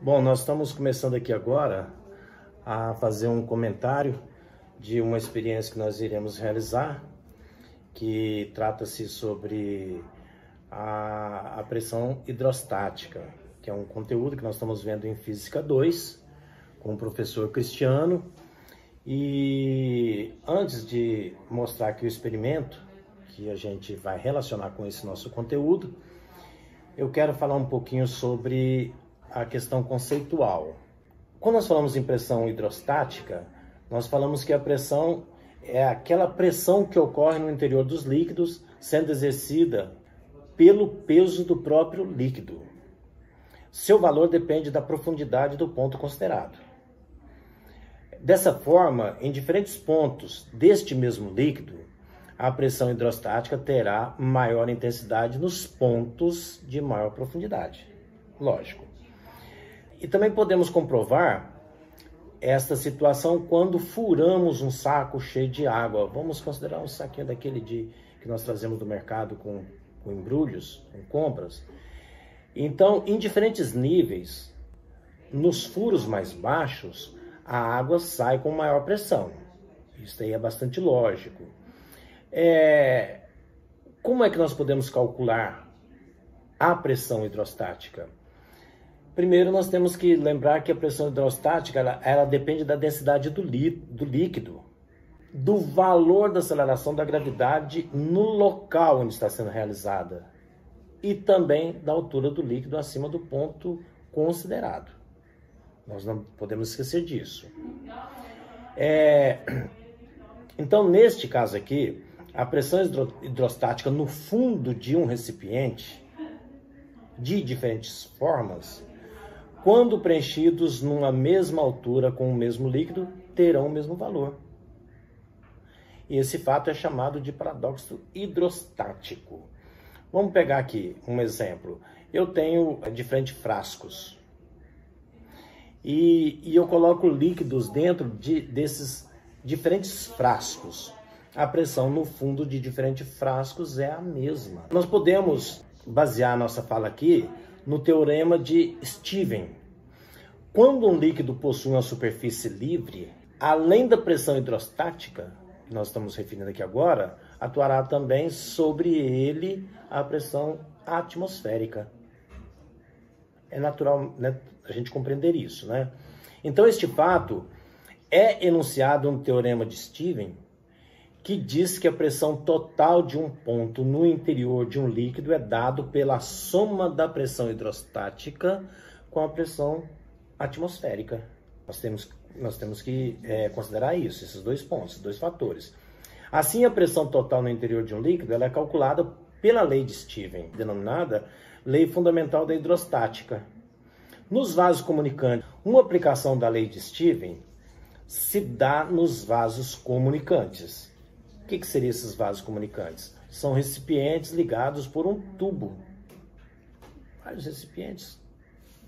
Bom, nós estamos começando aqui agora a fazer um comentário de uma experiência que nós iremos realizar, que trata-se sobre a pressão hidrostática, que é um conteúdo que nós estamos vendo em Física 2, com o professor Cristiano. E antes de mostrar aqui o experimento, que a gente vai relacionar com esse nosso conteúdo, eu quero falar um pouquinho sobre a questão conceitual. Quando nós falamos em pressão hidrostática, nós falamos que a pressão é aquela pressão que ocorre no interior dos líquidos, sendo exercida pelo peso do próprio líquido. Seu valor depende da profundidade do ponto considerado. Dessa forma, em diferentes pontos deste mesmo líquido, a pressão hidrostática terá maior intensidade nos pontos de maior profundidade. Lógico. E também podemos comprovar esta situação quando furamos um saco cheio de água. Vamos considerar um saquinho daquele que nós trazemos do mercado com embrulhos, com compras. Então, em diferentes níveis, nos furos mais baixos, a água sai com maior pressão. Isso aí é bastante lógico. Como é que nós podemos calcular a pressão hidrostática? Primeiro, nós temos que lembrar que a pressão hidrostática ela depende da densidade do líquido, do valor da aceleração da gravidade no local onde está sendo realizada e também da altura do líquido acima do ponto considerado. Nós não podemos esquecer disso. Então, neste caso aqui, a pressão hidrostática no fundo de um recipiente, de diferentes formas, quando preenchidos numa mesma altura com o mesmo líquido, terão o mesmo valor. E esse fato é chamado de paradoxo hidrostático. Vamos pegar aqui um exemplo. Eu tenho diferentes frascos. E eu coloco líquidos dentro desses diferentes frascos. A pressão no fundo de diferentes frascos é a mesma. Nós podemos basear nossa fala aqui no teorema de Stevens. Quando um líquido possui uma superfície livre, além da pressão hidrostática, que nós estamos referindo aqui agora, atuará também sobre ele a pressão atmosférica. É natural, né, a gente compreender isso, né? Então, este fato é enunciado no teorema de Stevens, que diz que a pressão total de um ponto no interior de um líquido é dado pela soma da pressão hidrostática com a pressão atmosférica. Nós temos que considerar isso, esses dois pontos, esses dois fatores. Assim, a pressão total no interior de um líquido ela é calculada pela lei de Stevens, denominada lei fundamental da hidrostática. Nos vasos comunicantes, uma aplicação da lei de Stevens se dá nos vasos comunicantes. O que seriam esses vasos comunicantes? São recipientes ligados por um tubo. Vários recipientes,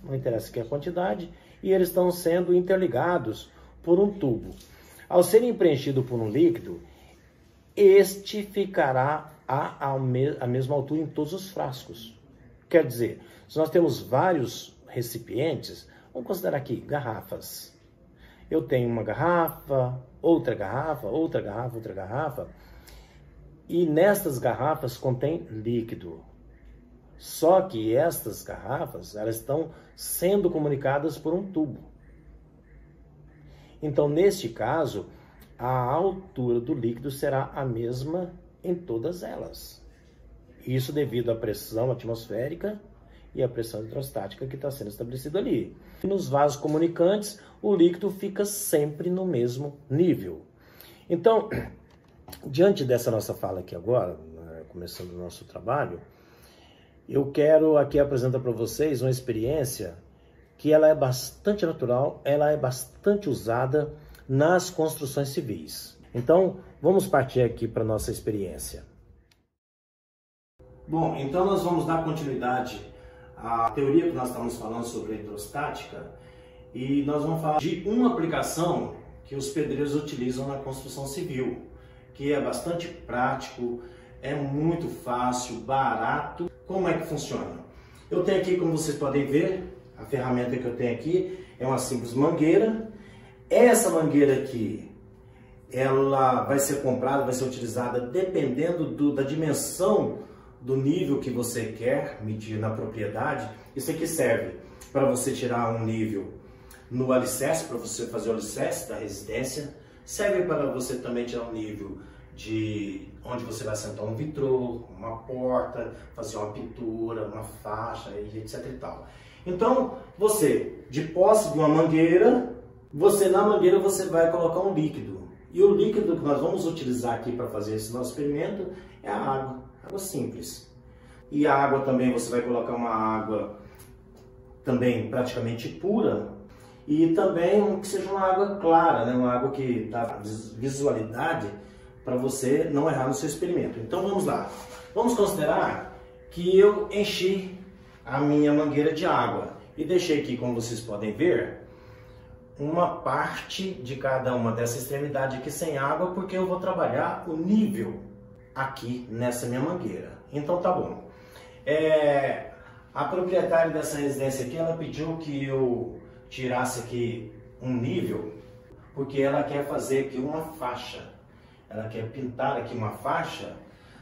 não interessa que a quantidade, e eles estão sendo interligados por um tubo. Ao serem preenchidos por um líquido, este ficará à mesma altura em todos os frascos. Quer dizer, se nós temos vários recipientes, vamos considerar aqui garrafas. Eu tenho uma garrafa, outra garrafa, outra garrafa, outra garrafa. E nestas garrafas contém líquido. Só que estas garrafas, elas estão sendo comunicadas por um tubo. Então, neste caso, a altura do líquido será a mesma em todas elas. Isso devido à pressão atmosférica e à pressão hidrostática que está sendo estabelecida ali. E nos vasos comunicantes, o líquido fica sempre no mesmo nível. Então, diante dessa nossa fala aqui agora, começando o nosso trabalho, eu quero aqui apresentar para vocês uma experiência que ela é bastante natural, ela é bastante usada nas construções civis. Então, vamos partir aqui para a nossa experiência. Bom, então nós vamos dar continuidade à teoria que nós estamos falando sobre a hidrostática e nós vamos falar de uma aplicação que os pedreiros utilizam na construção civil, que é bastante prático, é muito fácil, barato. Como é que funciona? Eu tenho aqui, como vocês podem ver, A ferramenta que eu tenho aqui é uma simples mangueira. Essa mangueira aqui, ela vai ser comprada, vai ser utilizada dependendo da dimensão do nível que você quer medir na propriedade. Isso aqui serve para você tirar um nível no alicerce, para você fazer o alicerce da residência. Serve para você também tirar um nível de onde você vai sentar um vitrô, uma porta, fazer uma pintura, uma faixa, etc e tal. Então, você, de posse de uma mangueira, na mangueira você vai colocar um líquido. E o líquido que nós vamos utilizar aqui para fazer esse nosso experimento é a água simples. E a água também, você vai colocar uma água também praticamente pura, e também que seja uma água clara, né? Uma água que dá visualidade para você não errar no seu experimento. Então vamos lá. Vamos considerar que eu enchi a minha mangueira de água e deixei aqui, como vocês podem ver, uma parte de cada uma dessa extremidade aqui sem água, porque eu vou trabalhar o nível aqui nessa minha mangueira. Então tá bom. A proprietária dessa residência aqui, ela pediu que eu tirasse aqui um nível, porque ela quer fazer aqui uma faixa. Ela quer pintar aqui uma faixa,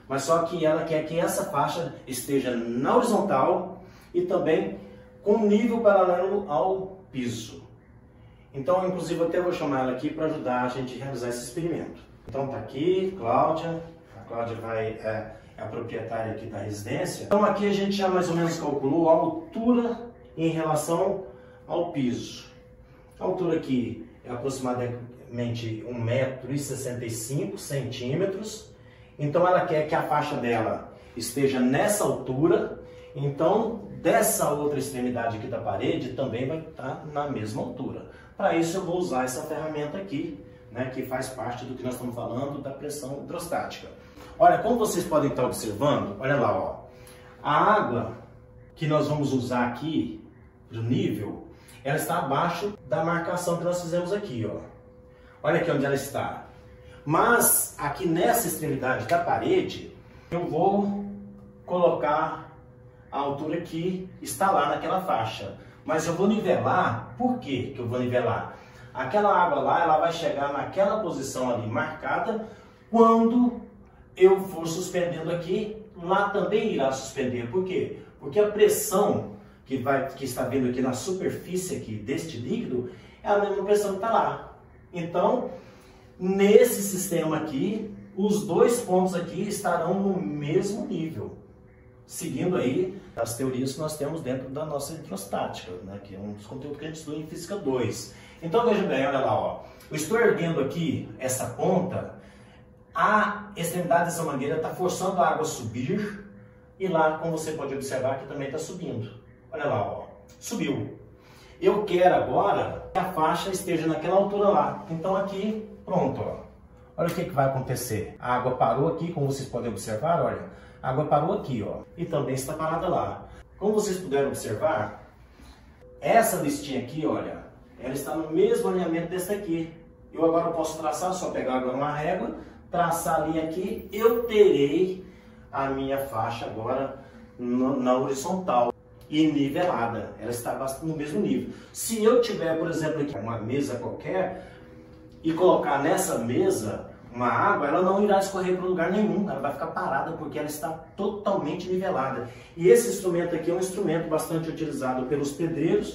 mas só que ela quer que essa faixa esteja na horizontal e também com nível paralelo ao piso. Então, inclusive, eu até vou chamar ela aqui para ajudar a gente a realizar esse experimento. Então tá aqui, Cláudia. A Cláudia é a proprietária aqui da residência. Então aqui a gente já mais ou menos calculou a altura em relação ao piso. A altura aqui é aproximadamente 1,65 m. Então ela quer que a faixa dela esteja nessa altura. Então dessa outra extremidade aqui da parede também vai estar na mesma altura. Para isso eu vou usar essa ferramenta aqui, né, que faz parte do que nós estamos falando da pressão hidrostática. Olha, como vocês podem estar observando, olha lá, ó, a água que nós vamos usar aqui do nível, ela está abaixo da marcação que nós fizemos aqui, ó. Olha aqui onde ela está. Mas aqui nessa extremidade da parede, eu vou colocar a altura que está lá naquela faixa. Mas eu vou nivelar. Por quê que eu vou nivelar? Aquela água lá, ela vai chegar naquela posição ali marcada. Quando eu for suspendendo aqui, lá também irá suspender. Por quê? Porque a pressão que está vindo aqui na superfície aqui deste líquido é a mesma pressão que está lá. Então, nesse sistema aqui, os dois pontos aqui estarão no mesmo nível, seguindo aí as teorias que nós temos dentro da nossa hidrostática, né, que é um dos conteúdos que a gente estuda em Física 2. Então, veja bem, olha lá, ó. Eu estou erguendo aqui essa ponta, a extremidade dessa mangueira está forçando a água a subir, e lá, como você pode observar, que também está subindo. Olha lá, ó, subiu. Eu quero agora que a faixa esteja naquela altura lá. Então aqui, pronto, ó. Olha o que vai acontecer. A água parou aqui, como vocês podem observar, olha. A água parou aqui, ó. E também está parada lá. Como vocês puderam observar, essa listinha aqui, olha, ela está no mesmo alinhamento dessa aqui. Eu agora posso traçar, só pegar agora uma régua, traçar a linha aqui, eu terei a minha faixa agora na horizontal e nivelada. Ela está no mesmo nível. Se eu tiver, por exemplo, aqui uma mesa qualquer e colocar nessa mesa uma água, ela não irá escorrer para lugar nenhum, ela vai ficar parada porque ela está totalmente nivelada. E esse instrumento aqui é um instrumento bastante utilizado pelos pedreiros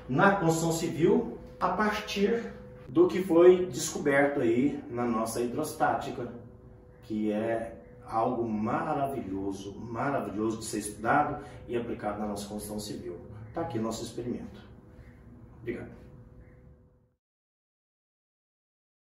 na construção civil a partir do que foi descoberto aí na nossa hidrostática, que é algo maravilhoso de ser estudado e aplicado na nossa construção civil. Está aqui nosso experimento. Obrigado.